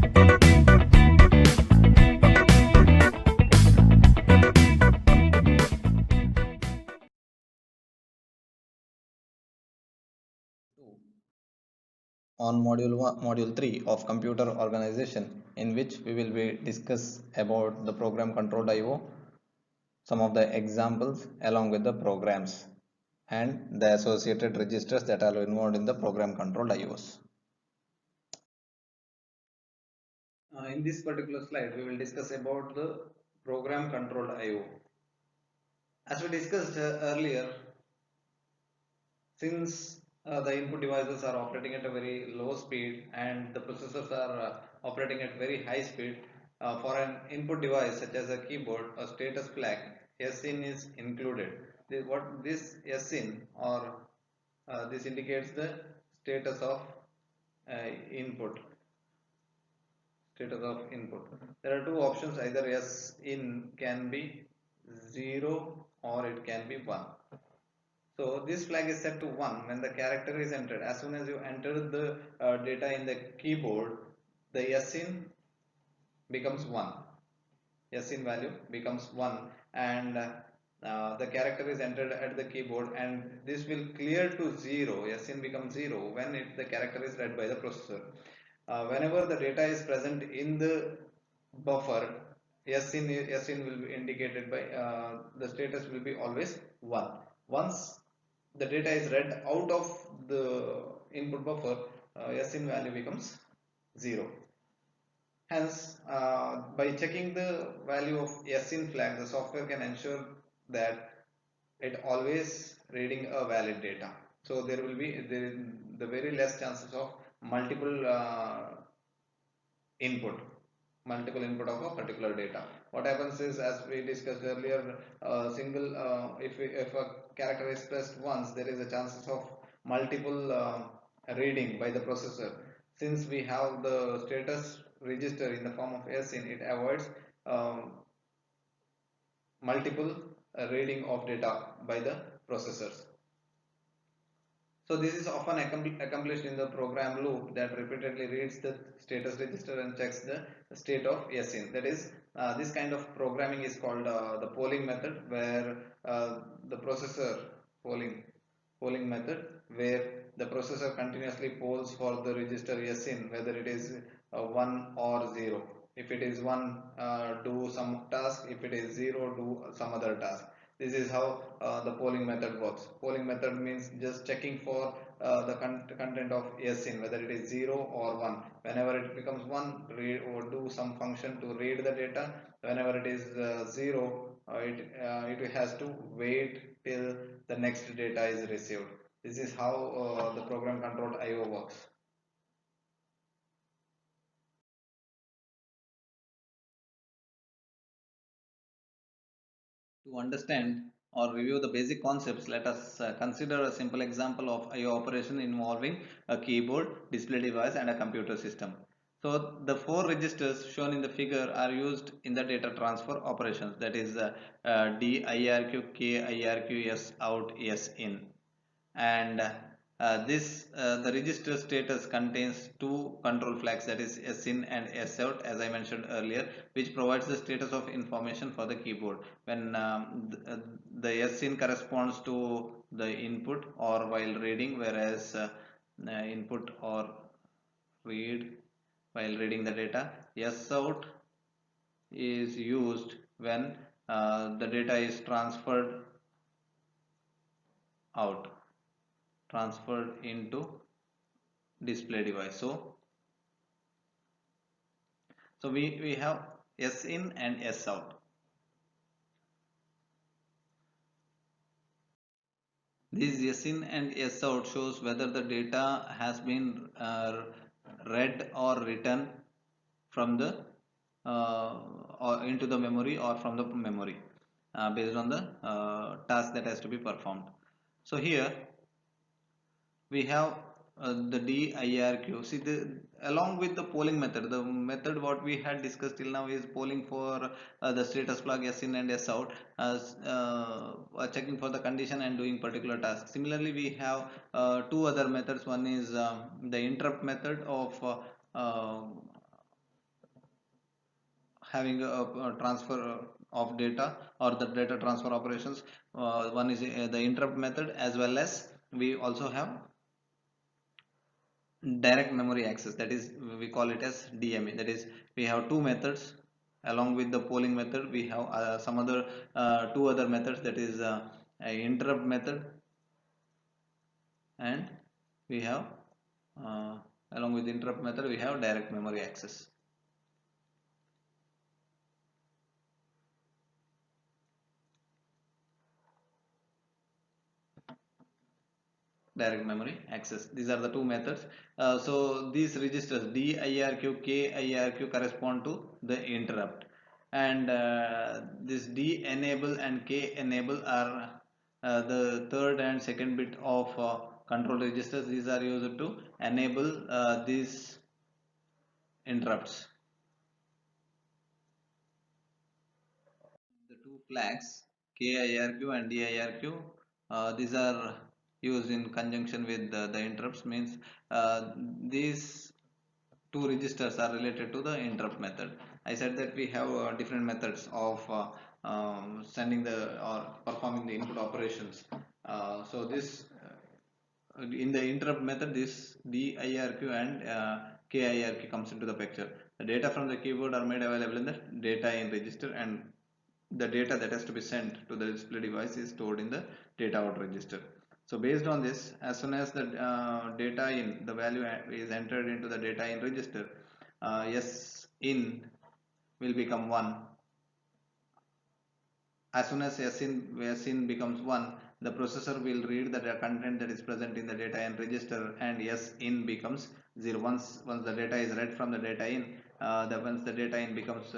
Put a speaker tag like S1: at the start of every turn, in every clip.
S1: On module 3 of computer organization, in which we will be discuss about the program controlled IO, some of the examples along with the programs and the associated registers that are involved in the program controlled IOs. In this particular slide, we will discuss about the program controlled IO. As we discussed earlier, since the input devices are operating at a very low speed and the processors are operating at very high speed, for an input device such as a keyboard, a status flag SIN is included. What this SIN or this indicates the status of input. Status of input. There are two options, either SIN can be 0 or it can be 1. So this flag is set to 1 when the character is entered. As soon as you enter the data in the keyboard, the SIN becomes 1. SIN value becomes 1 and the character is entered at the keyboard, and this will clear to 0. SIN becomes 0 when the character is read by the processor. Whenever the data is present in the buffer, SIN will be indicated by the status will be always 1. Once the data is read out of the input buffer, SIN value becomes 0. Hence, by checking the value of SIN flag, the software can ensure that it always reading a valid data. So there will be the very less chances of multiple input of a particular data. What happens is, as we discussed earlier, if a character is pressed once, there is a chances of multiple reading by the processor. Since we have the status register in the form of SIN, it avoids multiple reading of data by the processors. So this is often accomplished in the program loop that repeatedly reads the status register and checks the state of SIN. That is, this kind of programming is called the polling method, where the processor polling method, where the processor continuously polls for the register SIN, whether it is 1 or 0. If it is 1, do some task. If it is 0, do some other task. This is how the polling method works. Polling method means just checking for the content of SIN, whether it is 0 or 1. Whenever it becomes 1, read or do some function to read the data. Whenever it is 0, it has to wait till the next data is received. This is how the program controlled IO works. To understand or review the basic concepts, let us consider a simple example of IO operation involving a keyboard, display device and a computer system. So the four registers shown in the figure are used in the data transfer operations, that is D, IRQ, K, IRQ, S out, S in. And the register status contains two control flags, that is SIN and SOUT, as I mentioned earlier, which provides the status of information for the keyboard when the SIN corresponds to the input or while reading, whereas input or read while reading the data. SOUT is used when the data is transferred into display device. So we have SIN and SOUT. This SIN and SOUT shows whether the data has been read or written from the or into the memory or from the memory based on the task that has to be performed. So here we have the DIRQ. See, along with the polling method, the method what we had discussed till now is polling for the status flag SIN and SOUT, as checking for the condition and doing particular task. Similarly, we have two other methods. One is the interrupt method of having a transfer of data or the data transfer operations. One is the interrupt method, as well as we also have direct memory access, that is we call it as DMA. That is, we have two methods. Along with the polling method, we have some other two other methods, that is a interrupt method, and we have uh, along with interrupt method we have direct memory access. Direct memory access, these are the two methods. So these registers DIRQ, KIRQ correspond to the interrupt, and this D enable and K enable are the third and second bit of control registers. These are used to enable these interrupts. The two flags KIRQ and DIRQ, these are used in conjunction with the interrupts, means these two registers are related to the interrupt method. I said that we have different methods of sending the or performing the input operations. So this in the interrupt method, this DIRQ and KIRQ comes into the picture. The data from the keyboard are made available in the data in register, and the data that has to be sent to the display device is stored in the data out register. So based on this, as soon as the data in the value is entered into the data in register, S in will become 1. As soon as sin becomes 1, the processor will read the content that is present in the data in register, and S in becomes 0. Once the data is read from the data in, once the data in becomes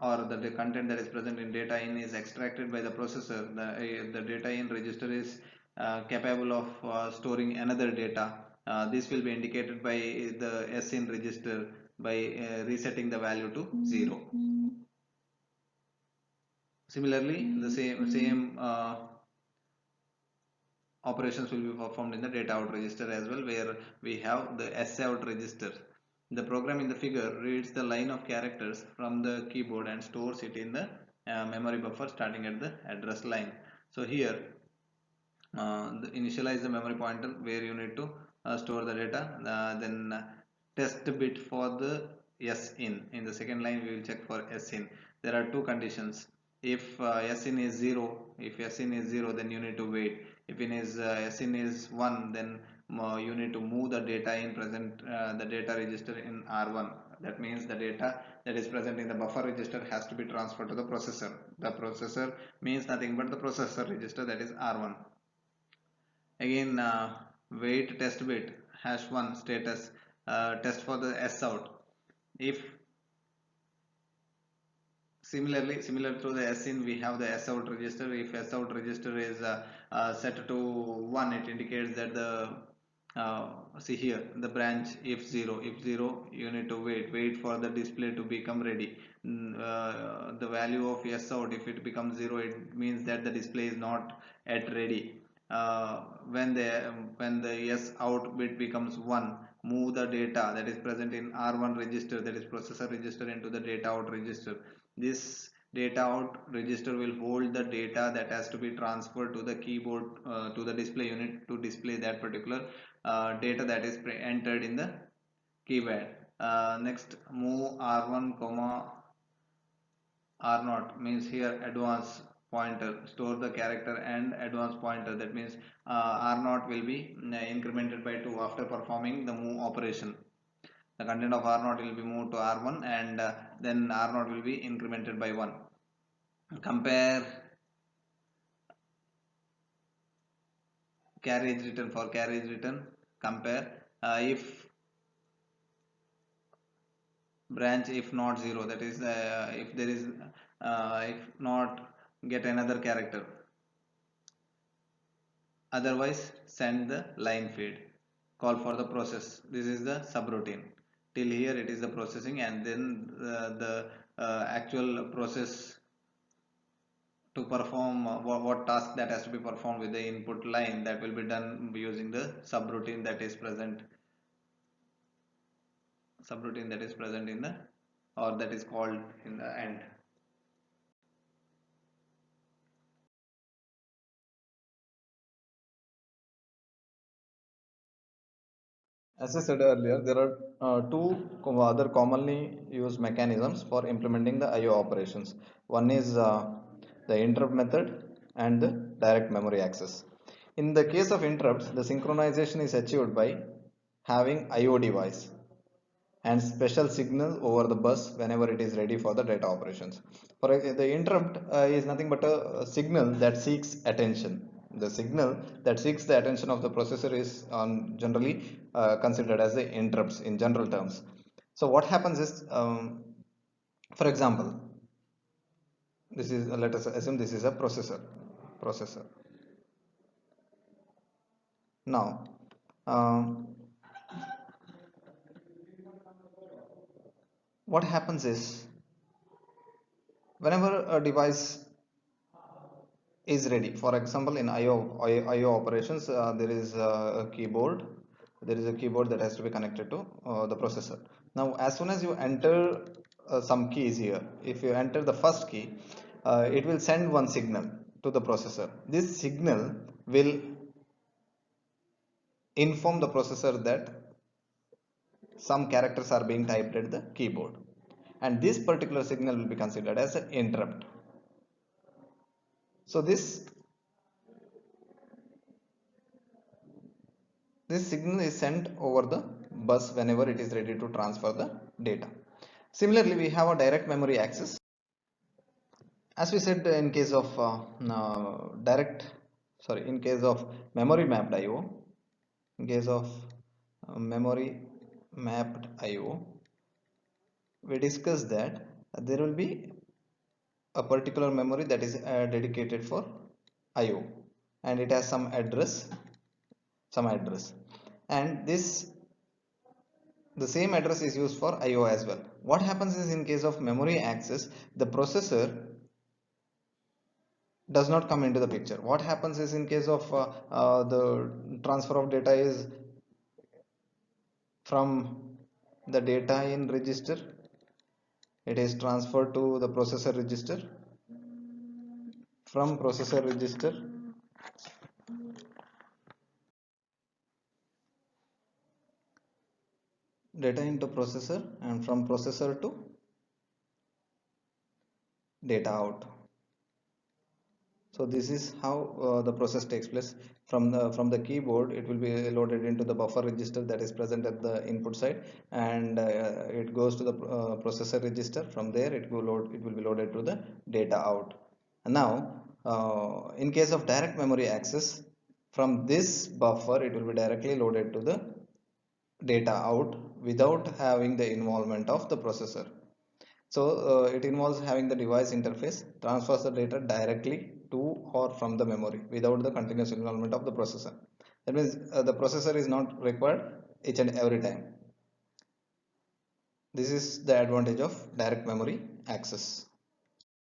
S1: or the content that is present in data in is extracted by the processor, the data in register is capable of storing another data. This will be indicated by the S in register by resetting the value to 0. Similarly, the same operations will be performed in the data out register as well, where we have the S out register. The program in the figure reads the line of characters from the keyboard and stores it in the memory buffer starting at the address line. So here initialize the memory pointer where you need to store the data, then test bit for the S in the second line we will check for S in. There are two conditions. If S in is 0, if S in is 0, then you need to wait. If in is S in is 1, then you need to move the data in present the data register in R1. That means the data that is present in the buffer register has to be transferred to the processor. The processor means nothing but the processor register, that is R1. Again, wait test bit #1 status test for the S out. If similar to the S in, we have the S out register. If S out register is set to 1, it indicates that the see here the branch. If 0, you need to wait for the display to become ready. The value of S out, if it becomes 0, it means that the display is not yet ready. When the S out bit becomes 1, move the data that is present in R1 register, that is processor register, into the data out register. This data out register will hold the data that has to be transferred to the keyboard, to the display unit, to display that particular data that is entered in the keypad. Next, move R1 comma R0 means here advance pointer, store the character and advance pointer. That means R0 will be incremented by 2 after performing the move operation. The content of R0 will be moved to R1, and then R0 will be incremented by 1. Compare carriage return. For carriage return, compare if branch if not 0, that is if there is if not, get another character, otherwise send the line feed. Call for the process. This is the subroutine. Till here it is the processing, and then the actual process to perform what task that has to be performed with the input line, that will be done using the subroutine that is present. subroutine that is present in the, or that is called in the end. As I said earlier, there are two other commonly used mechanisms for implementing the IO operations. One is the interrupt method and the direct memory access. In the case of interrupts, the synchronization is achieved by having IO device and special signal over the bus whenever it is ready for the data operations. The interrupt is nothing but a signal that seeks attention. The signal that seeks the attention of the processor is generally considered as the interrupts in general terms. So what happens is, for example, this is let us assume this is a processor. Now, um, what happens is whenever a device is ready. For example, in IO operations, there is a keyboard. There is a keyboard that has to be connected to the processor. Now, as soon as you enter some keys here, if you enter the first key, it will send one signal to the processor. This signal will inform the processor that some characters are being typed at the keyboard, and this particular signal will be considered as an interrupt. So this signal is sent over the bus whenever it is ready to transfer the data. Similarly, we have a direct memory access. As we said, in case of in case of memory mapped IO, in case of memory mapped IO, we discussed that there will be a particular memory that is dedicated for IO, and it has some address, and the same address is used for IO as well. What happens is, in case of memory access, the processor does not come into the picture. What happens is, in case of the transfer of data is from the data in register, it is transferred to the processor register. From processor register, data into processor, and from processor to data out. So this is how the process takes place. From the keyboard, it will be loaded into the buffer register that is present at the input side, and it goes to the processor register. From there, it will be loaded to the data out. And now, in case of direct memory access, from this buffer, it will be directly loaded to the data out without having the involvement of the processor. So it involves having the device interface transfers the data directly to or from the memory without the continuous involvement of the processor. That means the processor is not required each and every time. This is the advantage of direct memory access.